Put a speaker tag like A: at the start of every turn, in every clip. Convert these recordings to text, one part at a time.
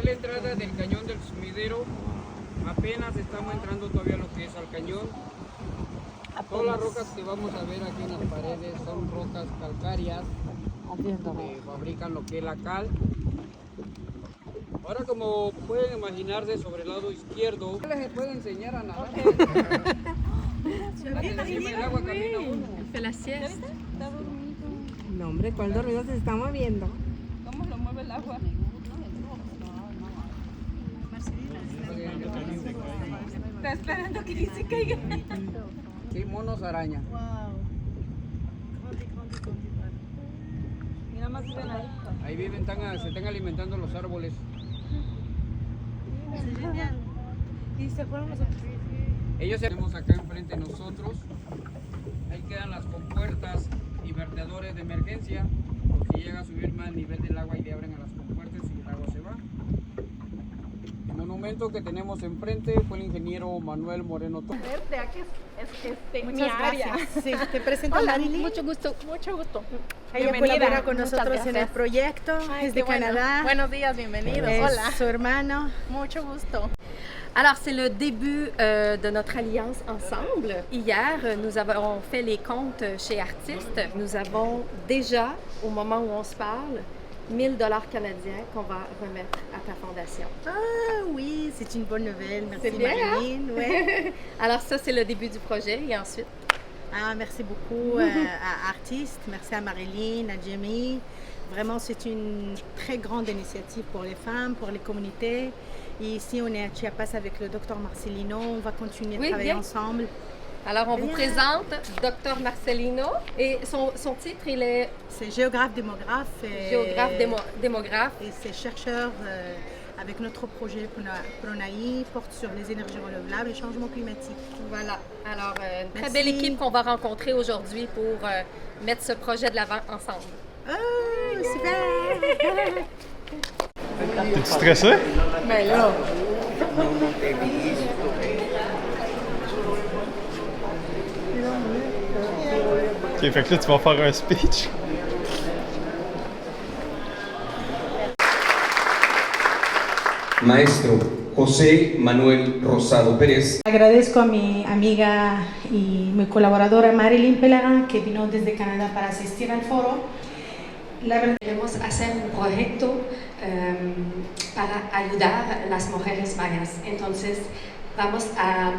A: es la entrada del cañón del sumidero. Apenas estamos entrando todavía lo que es al cañón. Todas las rocas que vamos a ver aquí en las paredes son rocas calcáreas que fabrican lo que es la cal. Ahora, como pueden imaginarse, sobre el lado izquierdo, les puedo enseñar a nadar. Encima del agua camina uno.
B: Hace la siesta.
C: Está dormido.
D: No, hombre, ¿cuál dormido se está moviendo?
C: ¿Cómo lo mueve el agua? Está esperando que se caiga.
A: Sí, monos araña.
C: Y nada más viven ahí.
A: Ahí viven, se están alimentando los árboles.
C: Y se fueron los otros.
A: Ellos tenemos acá enfrente de nosotros. Ahí quedan las compuertas y vertedores de emergencia. Si llega a subir más el nivel del agua y le abren a las compuertas y el agua se va. El monumento que tenemos enfrente fue el ingeniero Manuel Moreno Torres.
C: Verte, aquí es mi
D: Muchas
C: área.
D: gracias. Sí, te presento a
B: Hola,
D: Marilyn.
B: mucho gusto.
C: Mucho gusto.
D: Ella colabora con nosotros en el proyecto,
C: Ay,
D: es de
C: qué bueno.
D: Canadá.
C: Buenos días, bienvenidos.
D: Es
C: Hola.
D: su hermano.
C: Mucho gusto.
B: Alors, c'est le début de notre alliance ensemble. Hier, nous avons fait les comptes chez Artistes. Nous avons déjà, au moment où on se parle, 1 000 $ canadiens qu'on va remettre à ta fondation.
D: Ah oui, c'est une bonne nouvelle. Merci
B: C'est bien,
D: Marilyn. Ouais.
B: Alors ça, c'est le début du projet. Et ensuite,
D: Ah, merci beaucoup à Artistes, merci à Marilyn, à Jamie. Vraiment, c'est une très grande initiative pour les femmes, pour les communautés. Et ici, on est à Chiapas avec le docteur Marcelino. On va continuer de
B: Oui,
D: travailler
B: bien.
D: ensemble.
B: alors on vous
D: Bien.
B: présente Dr Marcelino. Et son titre, il est
D: C'est géographe démographe.
B: géographe démographe.
D: Et c'est chercheur avec notre projet Pronaï, porte sur les énergies renouvelables et changement climatique.
B: Voilà. Alors, une très
D: Merci.
B: belle équipe qu'on va rencontrer aujourd'hui pour mettre ce projet de l'avant ensemble.
D: Oh, super!
E: T'es-tu stressé?
D: Mais là,
E: Ok, fait que là, tu vas faire un speech.
F: Maestro José Manuel Rosado Pérez.
D: agradezco a mi amiga y mi colaboradora Marilyn Pellerin que vino desde Canadá para asistir al foro. La verdad,
B: Queremos hacer un proyecto para ayudar a las mujeres mayas. Entonces, vamos a,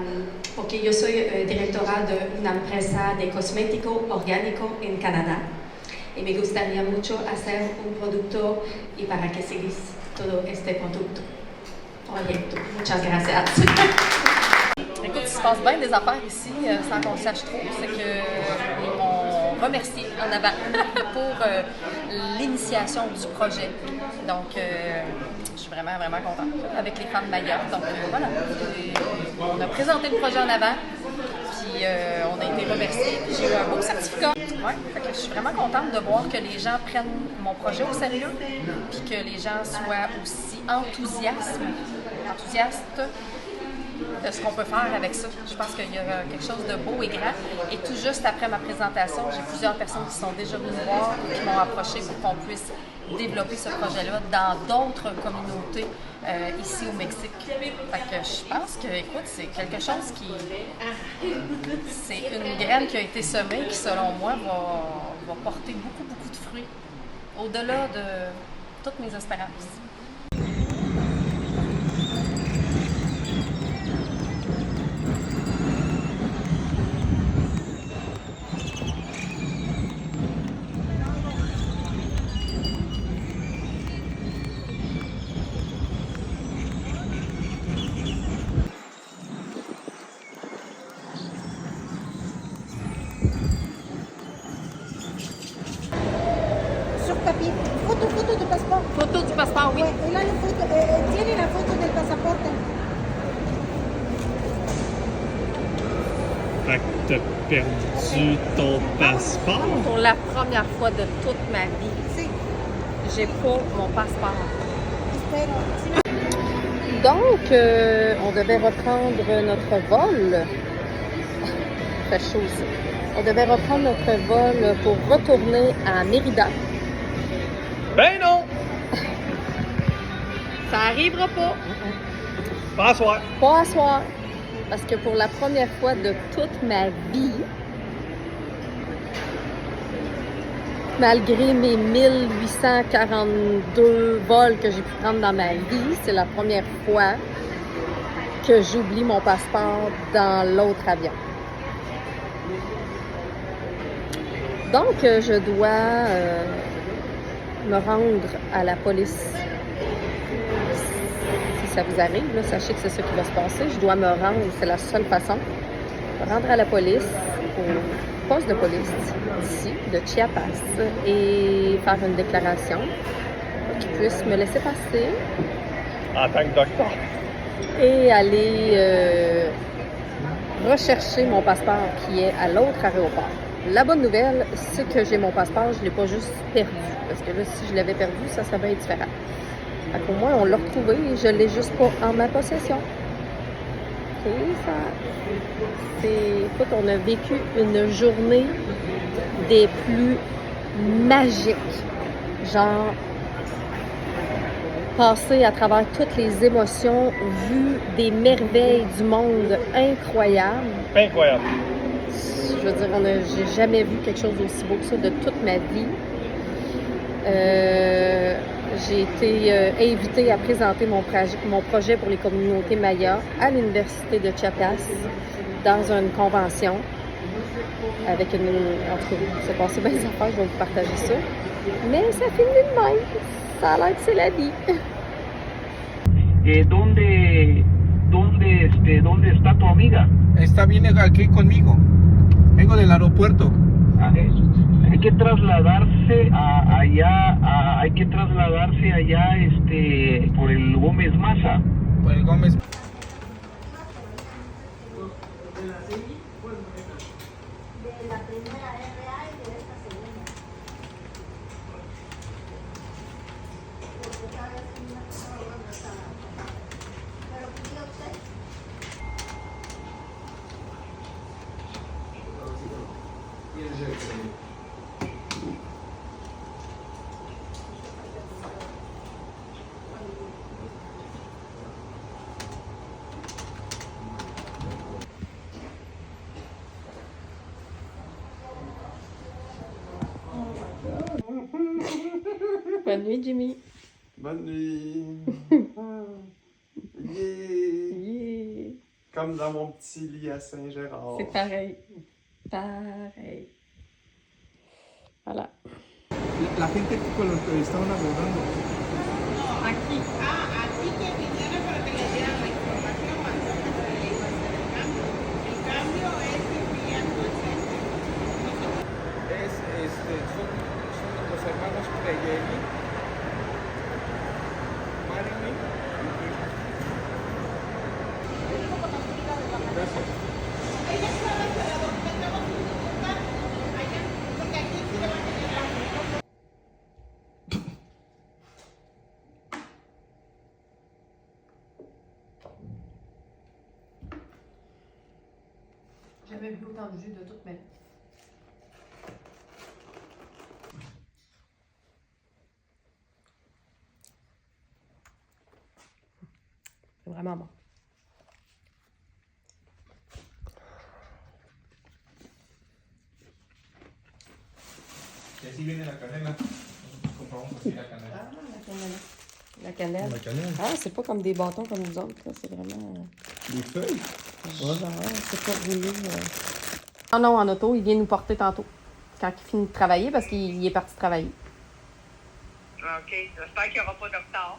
B: porque yo soy directora de una empresa de cosmético orgánico en Canadá y me gustaría mucho hacer un producto y para que sigáis todo este producto. Proyecto. Muchas gracias.
G: Écoute, il se passe bien des affaires ici, sans qu'on sache trop. C'est qu'ils m'ont remercié en avant pour l'initiation du projet. Donc, je suis vraiment, vraiment contente avec les femmes mayas. Donc, voilà. On a présenté le projet en avant, puis on a été remerciés. Puis j'ai eu un beau certificat. Ouais, fait que je suis vraiment contente de voir que les gens prennent mon projet au sérieux, puis que les gens soient aussi enthousiastes de ce qu'on peut faire avec ça. Je pense qu'il y a quelque chose de beau et grand. Et tout juste après ma présentation, j'ai plusieurs personnes qui sont déjà venues me voir, qui m'ont approché pour qu'on puisse développer ce projet-là dans d'autres communautés ici au Mexique. Fait que je pense que, écoute, c'est quelque chose qui... C'est une graine qui a été semée qui, selon moi, va porter beaucoup, beaucoup de fruits au-delà de toutes mes espérances.
H: Sur tapis, photo de passeport.
G: Photo du passeport, oui.
H: Ouais, et là, la photo, tiene la photo del pasaporte.
E: Fait que t'as perdu ton passeport?
B: Pour la première fois de toute ma vie,
H: Sí,
B: j'ai pas mon passeport.
H: pero
B: Donc, on devait reprendre notre vol. Fait chaud ici. On devait reprendre notre vol pour retourner à Mérida.
E: Ben non!
G: Ça arrivera pas.
E: Pas à soir.
G: Pas à soir. Parce que pour la première fois de toute ma vie, malgré mes 1842 vols que j'ai pu prendre dans ma vie, c'est la première fois que j'oublie mon passeport dans l'autre avion. Donc, je dois me rendre à la police. Si ça vous arrive, là, sachez que c'est ça qui va se passer. Je dois me rendre, c'est la seule façon, me rendre à la police, au poste de police d'ici, de Chiapas, et faire une déclaration pour qu'ils puissent me laisser passer.
E: En tant que docteur.
G: Et aller rechercher mon passeport qui est à l'autre aéroport. La bonne nouvelle, c'est que j'ai mon passeport, je ne l'ai pas juste perdu. Parce que là, si je l'avais perdu, ça serait bien différent. Au moins, on l'a retrouvé et je ne l'ai juste pas en ma possession. Et ça. Écoute, on a vécu une journée des plus magiques. Genre, passer à travers toutes les émotions, vu des merveilles du monde incroyables.
E: Incroyable.
G: Je veux dire, j'ai jamais vu quelque chose d'aussi beau que ça de toute ma vie. J'ai été invitée à présenter mon projet pour les communautés mayas à l'Université de Chiapas dans une convention avec une... En tout cas, c'est passé bien des affaires, je vais vous partager ça. Mais ça finit de même. Ça a l'air que c'est la vie.
I: ¿Dónde está tu amiga?
J: Viene aquí conmigo. Vengo del aeropuerto.
I: Hay que trasladarse allá, por el Gómez Maza.
J: Por el Gómez.
G: Bonne nuit, Jimmy.
K: Bonne nuit. Yeah.
G: Yeah.
K: Comme dans mon petit lit à Saint-Gérard.
G: C'est pareil. Pareil. Voilà.
J: La gente que lo entrevistaron abogando.
G: Aquí.
H: Aquí que vinieron para que le dieran la información para hacer el cambio. El cambio es enviando el centro.
J: Son los hermanos Preyeli. Marilyn. Gracias.
H: Ellas saben para dónde estamos buscando allá, porque aquí sí le van a tener la información.
G: J'ai jamais bu autant de jus de toute ma vie. C'est vraiment bon.
J: Y así viene la canela. Nosotros compramos así la canela.
G: Ah, la cannelle. La cannelle.
J: La cannelle.
G: Ah, c'est pas comme des bâtons comme nous autres, là. C'est vraiment...
J: Des feuilles.
G: Genre, c'est pas roulé. Ah non, en auto, il vient nous porter tantôt. Quand il finit de travailler, parce qu'il est parti travailler.
H: OK. J'espère qu'il n'y aura pas de retard.